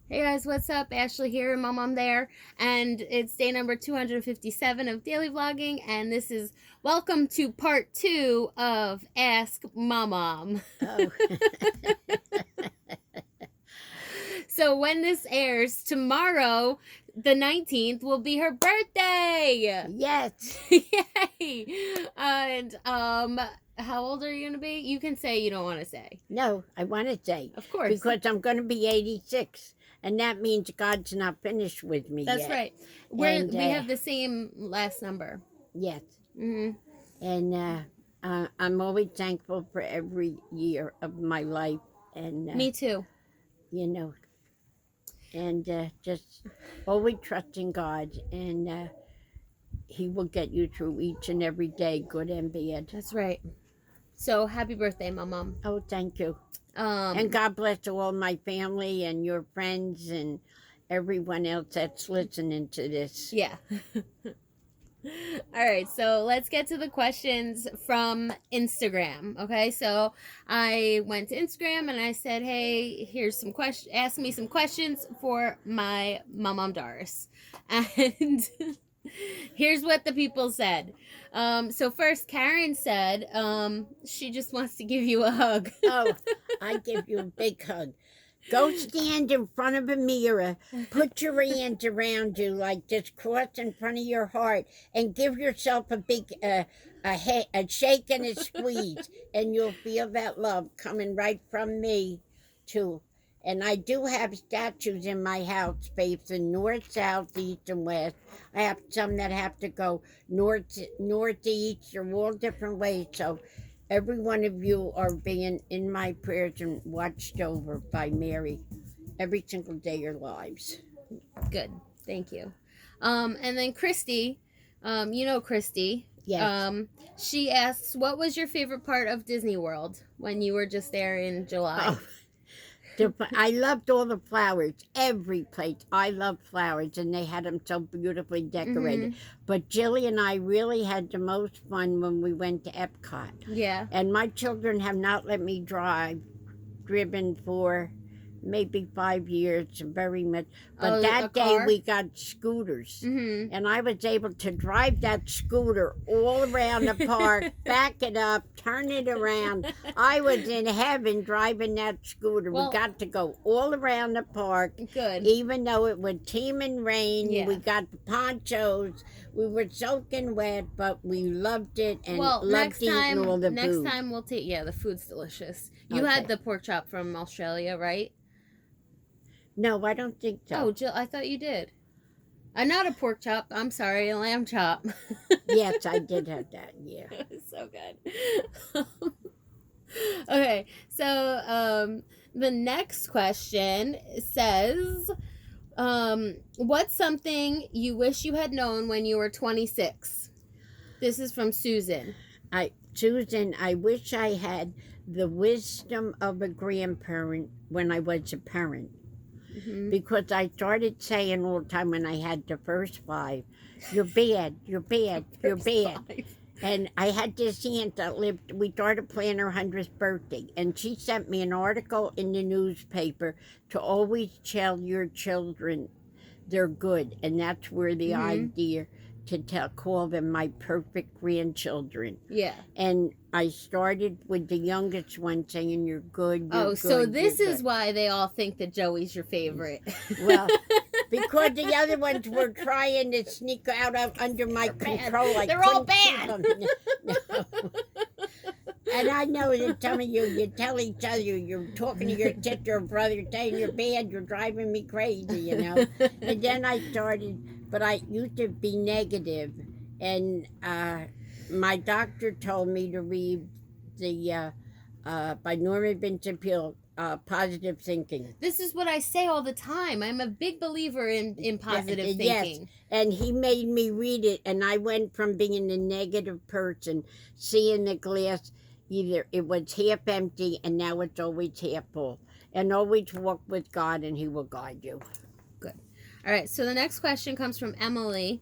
Hey guys, what's up? Ashley here, Mommom there, and it's day number 257 of daily vlogging, and this is welcome to part 2 of Ask Mommom. Oh, So when this airs, tomorrow, the 19th, will be her birthday! yes. Yay! And, how old are you gonna be? You can say you don't want to say. No, I want to say. Of course. Because I'm going to be 86. And that means God's not finished with me That's yet. right. We have the same last number. Yes. Mm-hmm. And I'm always thankful for every year of my life. And, Me too. you know, and just always trusting God. And He will get you through each and every day, good and bad. That's right. So happy birthday, Mommom. Oh, thank you. And God bless all my family and your friends and everyone else that's listening to this. Yeah. All right, so let's get to the questions from Instagram. Okay, so I went to Instagram and I said, hey, here's some questions, ask me some questions for my Mommom Doris. And here's what the people said. So first, Karen said she just wants to give you a hug. Oh, I give you a big hug. Go stand in front of a mirror, put your hands around you like this, cross in front of your heart, and give yourself a big a shake and a squeeze, and you'll feel that love coming right from me, too. And I do have statues in my house facing north, south, east, and west. I have some that have to go north, east, or all different ways. So every one of you are being in my prayers and watched over by Mary every single day of your lives. Good. Thank you. And then Christy, you know Christy. Yes. She asks, what was your favorite part of Disney World when you were just there in July? Oh. I loved all the flowers, every place. I loved flowers, and they had them so beautifully decorated. Mm-hmm. But Jilly and I really had the most fun when we went to Epcot. Yeah. And my children have not let me driven for maybe 5 years, very much. But that day we got scooters. Mm-hmm. And I was able to drive that scooter all around the park, back it up, turn it around. I was in heaven driving that scooter. We got to go all around the park. Good. Even though it was teeming rain, Yeah. we got the ponchos. We were soaking wet, but we loved it and loved eating all the food. Next time we'll take, the food's delicious. You had the pork chop from Australia, right? No, I don't think so. Oh, Jill, I thought you did. Not a pork chop. I'm sorry, a lamb chop. Yes, I did have that, yeah. It was so good. Okay, so the next question says, what's something you wish you had known when you were 26? This is from Susan. Susan, I wish I had the wisdom of a grandparent when I was a parent. Mm-hmm. Because I started saying all the time when I had the first 5, you're bad, you're bad, you're bad. 5. And I had this aunt that we started planning her 100th birthday, and she sent me an article in the newspaper to always tell your children they're good. And that's where the idea to call them my perfect grandchildren. Yeah. And I started with the youngest one saying, you're good, you're good. So this is why they all think that Joey's your favorite. Well, because the other ones were trying to sneak out under my control. They're all bad. No. And I know that some of you tell each other, you're talking to your sister or brother, saying you're bad, you're driving me crazy, you know. And then I started, but I used to be negative, and my doctor told me to read the by Norman Vincent Peale, Positive Thinking. This is what I say all the time. I'm a big believer in positive thinking. Yes, and he made me read it, and I went from being a negative person, seeing the glass, either it was half empty, and now it's always half full. And always walk with God, and He will guide you. Good. All right, so the next question comes from Emily.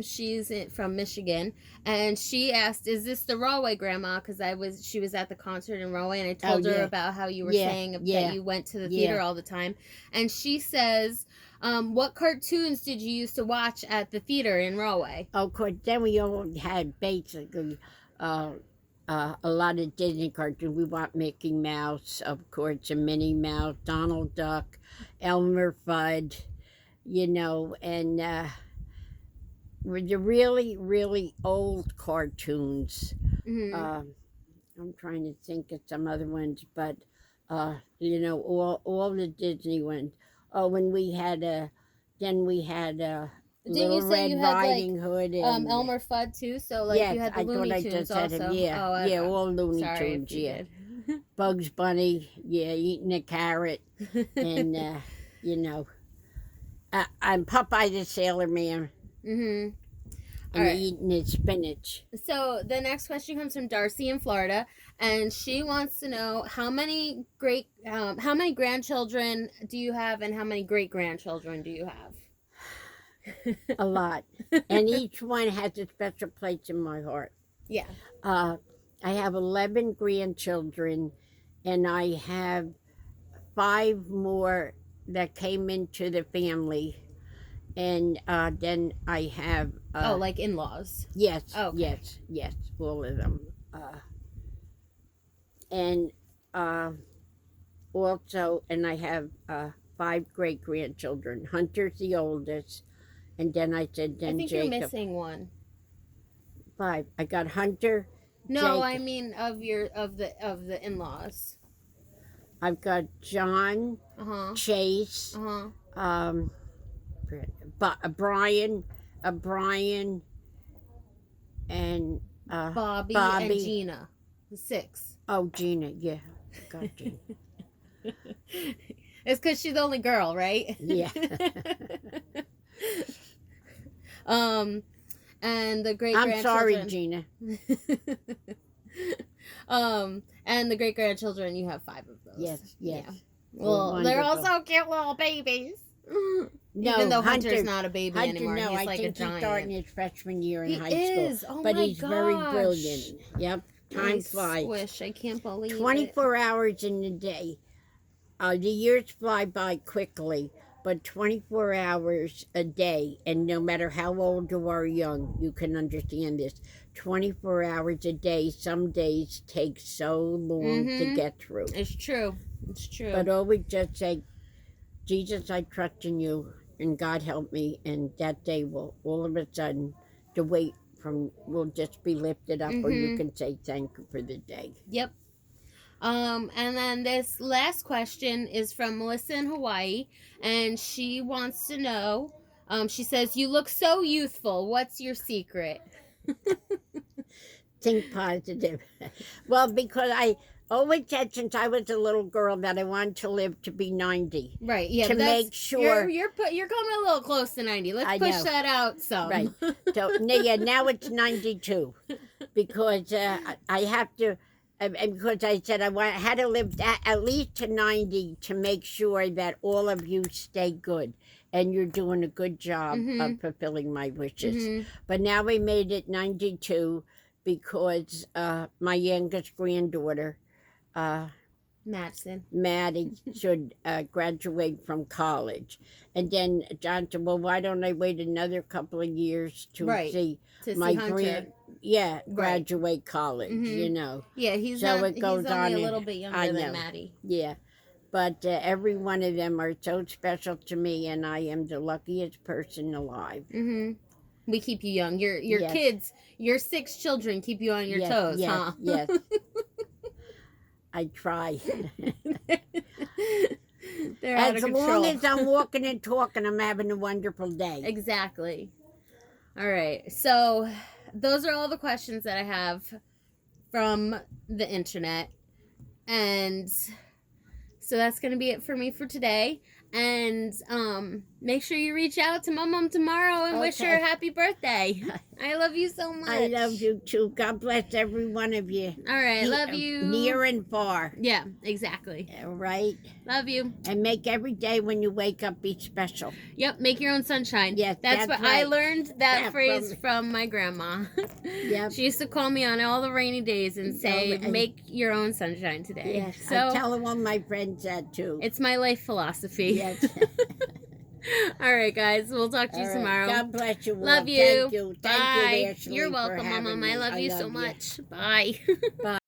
She's from Michigan, and she asked, "Is this the Rahway grandma?" Because she was at the concert in Rahway, and I told her yeah. about how you were Yeah, saying that yeah, you went to the yeah. theater all the time, and she says, "What cartoons did you used to watch at the theater in Rahway?" Oh, of course, then we all had basically a lot of Disney cartoons. We watched Mickey Mouse, of course, and Minnie Mouse, Donald Duck, Elmer Fudd, you know, and the really, really old cartoons. Mm-hmm. I'm trying to think of some other ones, but you know, all the Disney ones. Oh, when we had then we had Didn't you Little say you Red had like Riding Hood and Elmer Fudd too? So like yes, you had the I thought Looney I Tunes just said him. also. Yeah, Oh, yeah, all Looney sorry Tunes. if you Yeah, did. Bugs Bunny. Yeah, eating a carrot, and you know, I'm Popeye the Sailor Man, Mm-hmm. All and right. eating his spinach. So the next question comes from Darcy in Florida, and she wants to know how many grandchildren do you have, and how many great grandchildren do you have? A lot, and each one has a special place in my heart. Yeah. I have 11 grandchildren, and I have 5 more that came into the family, and then I have Oh, like in-laws. yes, Okay. yes, all of them, and also, and I have 5 great grandchildren. Hunter's the oldest, and then I said I then think Jacob. you're missing one. 5. I got Hunter. No, I Jacob. mean of the in-laws. I've got John, Uh-huh. Chase, Uh-huh. Brian, Brian, and Bobby and Bobby. Gina. 6. Oh, Gina, yeah, I got Gina. It's because she's the only girl, right? Yeah. And the great I'm sorry, grandchildren. Gina. And the great grandchildren, you have 5 of those. Yes. Yeah. Well, they're all so cute little babies. No, even though Hunter's not a baby Hunter, anymore, no, he's I like think a giant. he's starting his freshman year in He high is. school. Oh but my he's very gosh. brilliant. Yep, time flies. Squish, I can't believe 24 hours in a day. The years fly by quickly, but 24 hours a day, and no matter how old you are or young, you can understand this. 24 hours a day, some days take so long to get through. It's true. It's true. But always just say, Jesus, I trust in you, and God help me, and that day will all of a sudden, the weight will just be lifted up, or you can say thank you for the day. Yep. And then this last question is from Melissa in Hawaii, and she wants to know, she says, you look so youthful. What's your secret? Think positive. Well, because I always said since I was a little girl that I wanted to live to be 90. Right, yeah. To make sure. You're coming a little close to 90. Let's push that out some. Right. So, yeah, now it's 92. Because I have to, and because I said had to live at least to 90 to make sure that all of you stay good. And you're doing a good job of fulfilling my wishes. But now we made it 92 because my youngest granddaughter, Maddie, should graduate from college. And then John said, well, why don't I wait another couple of years to see my graduate college, you know. Yeah, he's only a little bit younger than Maddie. Yeah. But every one of them are so special to me, and I am the luckiest person alive. We keep you young. Your kids, your 6 children keep you on your toes, huh? Yes. I try. They're out of control. As long as I'm walking and talking, I'm having a wonderful day. Exactly. All right. So those are all the questions that I have from the internet. And so that's going to be it for me for today. And make sure you reach out to Mommom tomorrow and wish her a happy birthday. I love you so much. I love you too. God bless every one of you. All right, love you. Near and far. Yeah, exactly. All right. Love you. And make every day when you wake up be special. Yep, make your own sunshine. Yes, that's what right. I learned that phrase from my grandma. Yep. She used to call me on all the rainy days and say, make your own sunshine today. Yes, so I tell all my friends that too. It's my life philosophy. Yes. All right, guys. We'll talk to you tomorrow. God bless you. Love you. Thank you. Bye. Thank you, Ashley, You're welcome, for having Mommom. me. I love you so much. Bye. Bye.